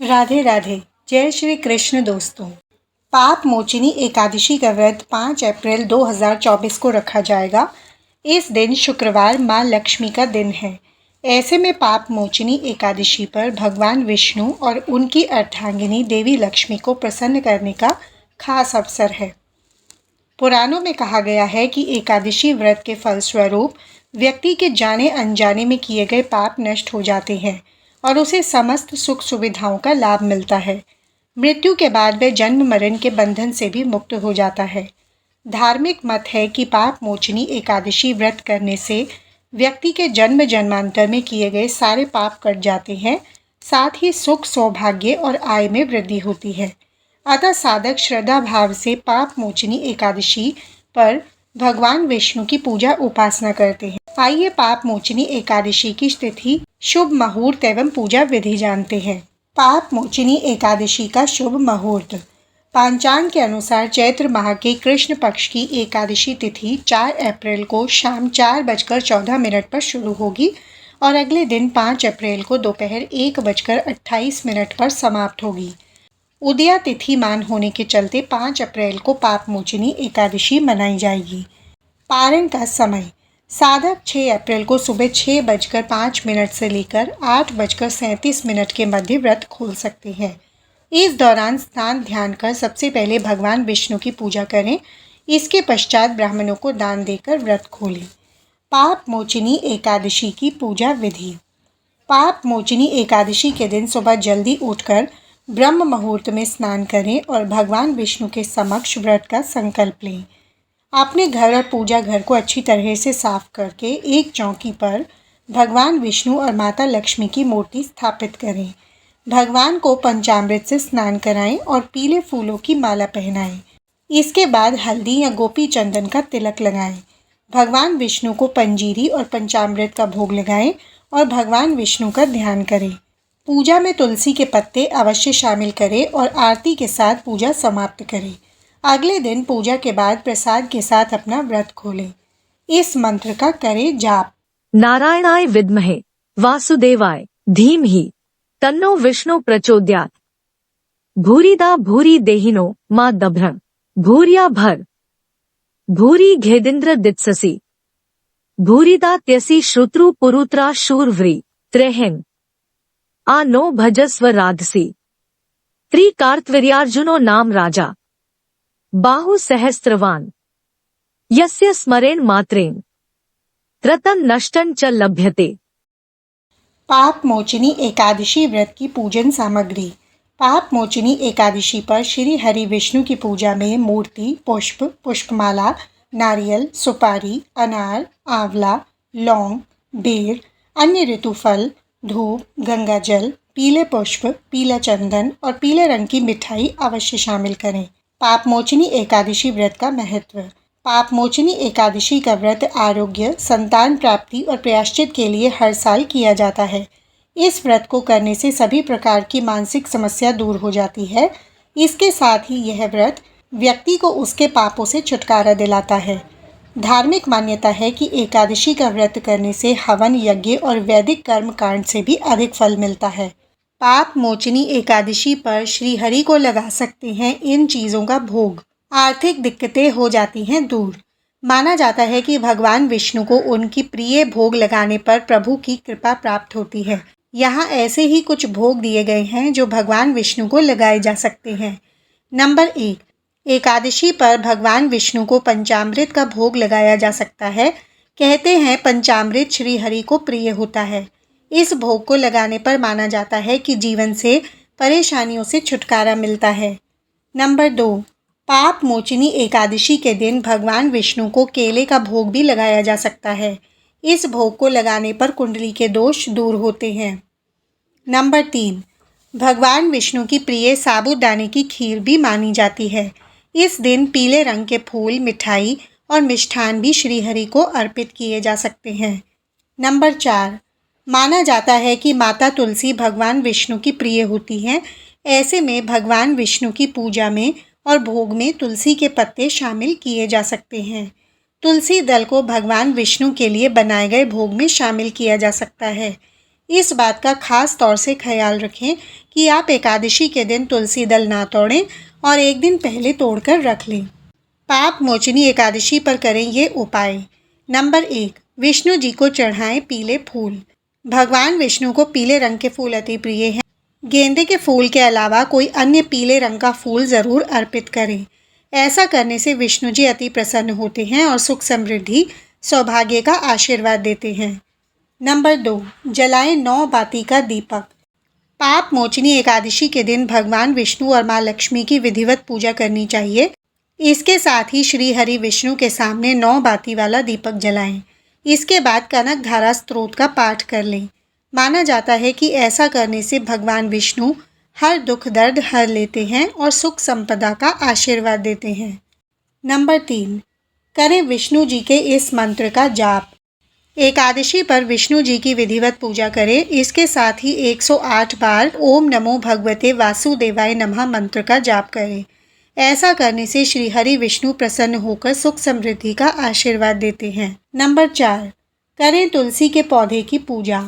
राधे राधे। जय श्री कृष्ण दोस्तों। पाप मोचिनी एकादशी का व्रत 5 अप्रैल 2024 को रखा जाएगा। इस दिन शुक्रवार माँ लक्ष्मी का दिन है। ऐसे में पाप मोचिनी एकादशी पर भगवान विष्णु और उनकी अर्धांगिनी देवी लक्ष्मी को प्रसन्न करने का खास अवसर है। पुराणों में कहा गया है कि एकादशी व्रत के फलस्वरूप व्यक्ति के जाने अनजाने में किए गए पाप नष्ट हो जाते हैं और उसे समस्त सुख सुविधाओं का लाभ मिलता है। मृत्यु के बाद वह जन्म मरण के बंधन से भी मुक्त हो जाता है। धार्मिक मत है कि पाप मोचनी एकादशी व्रत करने से व्यक्ति के जन्म जन्मांतर में किए गए सारे पाप कट जाते हैं, साथ ही सुख सौभाग्य और आय में वृद्धि होती है। अतः साधक श्रद्धा भाव से पाप मोचनी एकादशी पर भगवान विष्णु की पूजा उपासना करते हैं। आइए पाप मोचनी एकादशी की तिथि, शुभ मुहूर्त एवं पूजा विधि जानते हैं। पाप मोचनी एकादशी का शुभ मुहूर्त। पंचांग के अनुसार चैत्र माह के कृष्ण पक्ष की एकादशी तिथि 4 अप्रैल को शाम 4:14 पर शुरू होगी और अगले दिन 5 अप्रैल को दोपहर 1:28 पर समाप्त होगी। उदया तिथिमान होने के चलते 5 अप्रैल को पाप मोचनी एकादशी मनाई जाएगी। पारण का समय। साधक 6 अप्रैल को सुबह 6:05 से लेकर 8:37 के मध्य व्रत खोल सकते हैं। इस दौरान स्नान ध्यान कर सबसे पहले भगवान विष्णु की पूजा करें। इसके पश्चात ब्राह्मणों को दान देकर व्रत खोलें। पाप मोचनी एकादशी की पूजा विधि। पाप मोचनी एकादशी के दिन सुबह जल्दी उठकर ब्रह्म मुहूर्त में स्नान करें और भगवान विष्णु के समक्ष व्रत का संकल्प लें। अपने घर और पूजा घर को अच्छी तरह से साफ करके एक चौकी पर भगवान विष्णु और माता लक्ष्मी की मूर्ति स्थापित करें। भगवान को पंचामृत से स्नान कराएं और पीले फूलों की माला पहनाएं। इसके बाद हल्दी या गोपी चंदन का तिलक लगाएं। भगवान विष्णु को पंजीरी और पंचामृत का भोग लगाएं और भगवान विष्णु का ध्यान करें। पूजा में तुलसी के पत्ते अवश्य शामिल करें और आरती के साथ पूजा समाप्त करें। अगले दिन पूजा के बाद प्रसाद के साथ अपना व्रत खोलें। इस मंत्र का करें जाप। नारायणाय विद्महे वासुदेवाय धीमहि तन्नो विष्णु प्रचोदयात्। भूरिदा भूरि देहिनो मा दभ्रं भूरिया भर भूरि घेदिंद्र दित्ससि भूरिदा त्यसि श्रुत्रु पुरुत्रा शूरव्री त्रेहिन आ नो भजस्व राधसी। त्रिकार्तवीर्यार्जुनो नाम राजा बाहु सहस्त्रवान यस्य स्मरेण मात्रेण त्रतं नष्टं च लभ्यते। पाप मोचनी एकादशी व्रत की पूजन सामग्री। पाप मोचनी एकादशी पर श्री हरि विष्णु की पूजा में मूर्ति, पुष्प, पुष्पमाला, नारियल, सुपारी, अनार, आंवला, लौंग, बेर, अन्य ऋतुफल, धूप, गंगा जल, पीले पुष्प, पीला चंदन और पीले रंग की मिठाई अवश्य शामिल करें। पाप मोचनी एकादशी व्रत का महत्व। पाप मोचनी एकादशी का व्रत आरोग्य, संतान प्राप्ति और प्रायश्चित के लिए हर साल किया जाता है। इस व्रत को करने से सभी प्रकार की मानसिक समस्या दूर हो जाती है। इसके साथ ही यह व्रत व्यक्ति को उसके पापों से छुटकारा दिलाता है। धार्मिक मान्यता है कि एकादशी का व्रत करने से हवन यज्ञ और वैदिक कर्म कांड से भी अधिक फल मिलता है। पाप मोचनी एकादशी पर श्री हरि को लगा सकते हैं इन चीज़ों का भोग। आर्थिक दिक्कतें हो जाती हैं दूर। माना जाता है कि भगवान विष्णु को उनकी प्रिय भोग लगाने पर प्रभु की कृपा प्राप्त होती है। यहाँ ऐसे ही कुछ भोग दिए गए हैं जो भगवान विष्णु को लगाए जा सकते हैं। नंबर 1, एकादशी पर भगवान विष्णु को पंचामृत का भोग लगाया जा सकता है। कहते हैं पंचामृत श्री हरि को प्रिय होता है। इस भोग को लगाने पर माना जाता है कि जीवन से परेशानियों से छुटकारा मिलता है। नंबर 2, पाप मोचनी एकादशी के दिन भगवान विष्णु को केले का भोग भी लगाया जा सकता है। इस भोग को लगाने पर कुंडली के दोष दूर होते हैं। नंबर 3, भगवान विष्णु की प्रिय साबूदाने की खीर भी मानी जाती है। इस दिन पीले रंग के फूल, मिठाई और मिष्ठान भी श्रीहरि को अर्पित किए जा सकते हैं। नंबर 4, माना जाता है कि माता तुलसी भगवान विष्णु की प्रिय होती हैं। ऐसे में भगवान विष्णु की पूजा में और भोग में तुलसी के पत्ते शामिल किए जा सकते हैं। तुलसी दल को भगवान विष्णु के लिए बनाए गए भोग में शामिल किया जा सकता है। इस बात का खास तौर से ख्याल रखें कि आप एकादशी के दिन तुलसी दल ना तोड़ें और एक दिन पहले तोड़कर रख लें। पाप मोचनी एकादशी पर करें ये उपाय। नंबर 1, विष्णु जी को चढ़ाएं पीले फूल। भगवान विष्णु को पीले रंग के फूल अति प्रिय हैं। गेंदे के फूल के अलावा कोई अन्य पीले रंग का फूल ज़रूर अर्पित करें। ऐसा करने से विष्णु जी अति प्रसन्न होते हैं और सुख समृद्धि सौभाग्य का आशीर्वाद देते हैं। नंबर 2, जलाएं 9 बाती का दीपक। पाप मोचनी एकादशी के दिन भगवान विष्णु और माँ लक्ष्मी की विधिवत पूजा करनी चाहिए। इसके साथ ही श्री हरि विष्णु के सामने 9 बाती वाला दीपक जलाएं। इसके बाद कनक धारा स्तोत्र का पाठ कर लें। माना जाता है कि ऐसा करने से भगवान विष्णु हर दुख दर्द हर लेते हैं और सुख संपदा का आशीर्वाद देते हैं। नंबर 3, करें विष्णु जी के इस मंत्र का जाप। एकादशी पर विष्णु जी की विधिवत पूजा करें। इसके साथ ही 108 बार ओम नमो भगवते वासुदेवाय नमः मंत्र का जाप करें। ऐसा करने से श्री हरि विष्णु प्रसन्न होकर सुख समृद्धि का आशीर्वाद देते हैं। नंबर 4, करें तुलसी के पौधे की पूजा।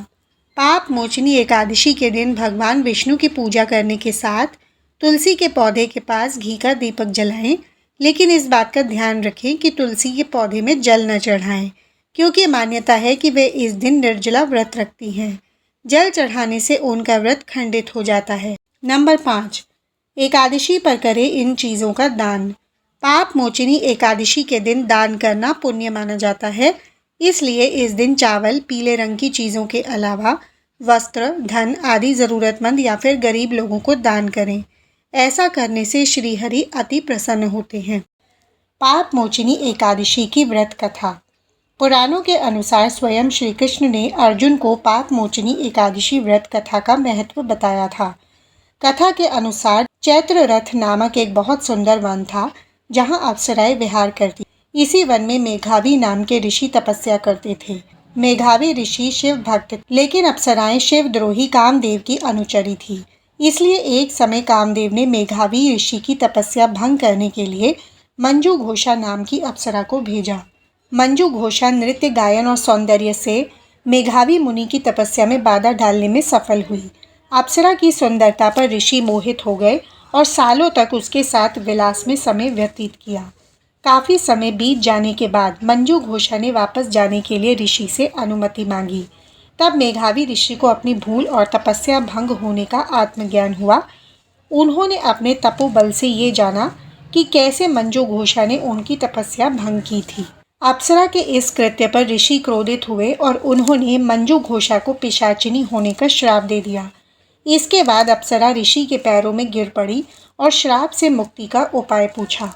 पाप मोचनी एकादशी के दिन भगवान विष्णु की पूजा करने के साथ तुलसी के पौधे के पास घी का दीपक जलाएं, लेकिन इस बात का ध्यान रखें कि तुलसी के पौधे में जल न चढ़ाएं, क्योंकि मान्यता है कि वे इस दिन निर्जला व्रत रखती हैं। जल चढ़ाने से उनका व्रत खंडित हो जाता है। नंबर 5, एकादशी पर करें इन चीज़ों का दान। पाप मोचनी एकादशी के दिन दान करना पुण्य माना जाता है, इसलिए इस दिन चावल, पीले रंग की चीज़ों के अलावा वस्त्र, धन आदि ज़रूरतमंद या फिर गरीब लोगों को दान करें। ऐसा करने से श्री हरि अति प्रसन्न होते हैं। पाप मोचनी एकादशी की व्रत कथा। पुराणों के अनुसार स्वयं श्री कृष्ण ने अर्जुन को पाप मोचनी एकादशी व्रत कथा का महत्व बताया था। कथा के अनुसार चैत्र रथ नामक एक बहुत सुंदर वन था, जहां अप्सराएं विहार करती। इसी वन में मेघावी नाम के ऋषि तपस्या करते थे। मेघावी ऋषि शिव भक्त, लेकिन अप्सराएं शिव द्रोही कामदेव की अनुचरी थी। इसलिए एक समय कामदेव ने मेघावी ऋषि की तपस्या भंग करने के लिए मंजू घोषा नाम की अप्सरा को भेजा। मंजू घोषा नृत्य, गायन और सौंदर्य से मेघावी मुनि की तपस्या में बाधा डालने में सफल हुई। अप्सरा की सुंदरता पर ऋषि मोहित हो गए और सालों तक उसके साथ विलास में समय व्यतीत किया। काफ़ी समय बीत जाने के बाद मंजू घोषा ने वापस जाने के लिए ऋषि से अनुमति मांगी। तब मेघावी ऋषि को अपनी भूल और तपस्या भंग होने का आत्मज्ञान हुआ। उन्होंने अपने तपोबल से ये जाना कि कैसे मंजू घोषा ने उनकी तपस्या भंग की थी। अप्सरा के इस कृत्य पर ऋषि क्रोधित हुए और उन्होंने मंजू घोषा को पिशाचिनी होने का श्राप दे दिया। इसके बाद अप्सरा ऋषि के पैरों में गिर पड़ी और श्राप से मुक्ति का उपाय पूछा।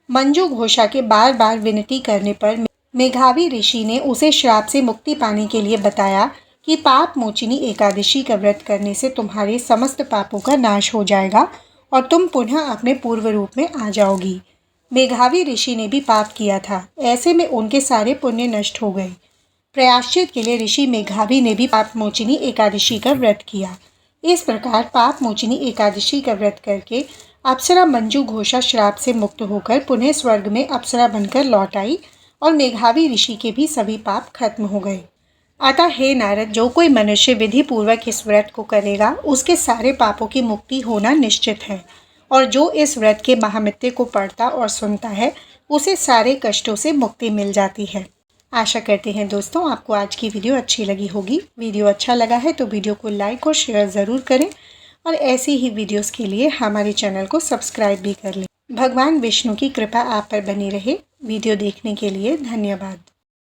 मंजू घोषा के बार बार विनती करने पर मेघावी ऋषि ने उसे श्राप से मुक्ति पाने के लिए बताया कि पाप मोचनी एकादशी का व्रत करने से तुम्हारे समस्त पापों का नाश हो जाएगा और तुम पुनः अपने पूर्व रूप में आ जाओगी। मेघावी ऋषि ने भी पाप किया था, ऐसे में उनके सारे पुण्य नष्ट हो गए। प्रायश्चित के लिए ऋषि मेघावी ने भी पाप मोचनी एकादशी का व्रत किया। इस प्रकार पाप मोचनी एकादशी का व्रत करके अप्सरा मंजू घोषा श्राप से मुक्त होकर पुनः स्वर्ग में अप्सरा बनकर लौट आई और मेघावी ऋषि के भी सभी पाप खत्म हो गए। अतः हे नारद, जो कोई मनुष्य विधि पूर्वक इस व्रत को करेगा उसके सारे पापों की मुक्ति होना निश्चित है, और जो इस व्रत के महामित्य को पढ़ता और सुनता है उसे सारे कष्टों से मुक्ति मिल जाती है। आशा करते हैं दोस्तों आपको आज की वीडियो अच्छी लगी होगी। वीडियो अच्छा लगा है तो वीडियो को लाइक और शेयर ज़रूर करें और ऐसी ही वीडियोस के लिए हमारे चैनल को सब्सक्राइब भी कर लें। भगवान विष्णु की कृपा आप पर बनी रहे। वीडियो देखने के लिए धन्यवाद।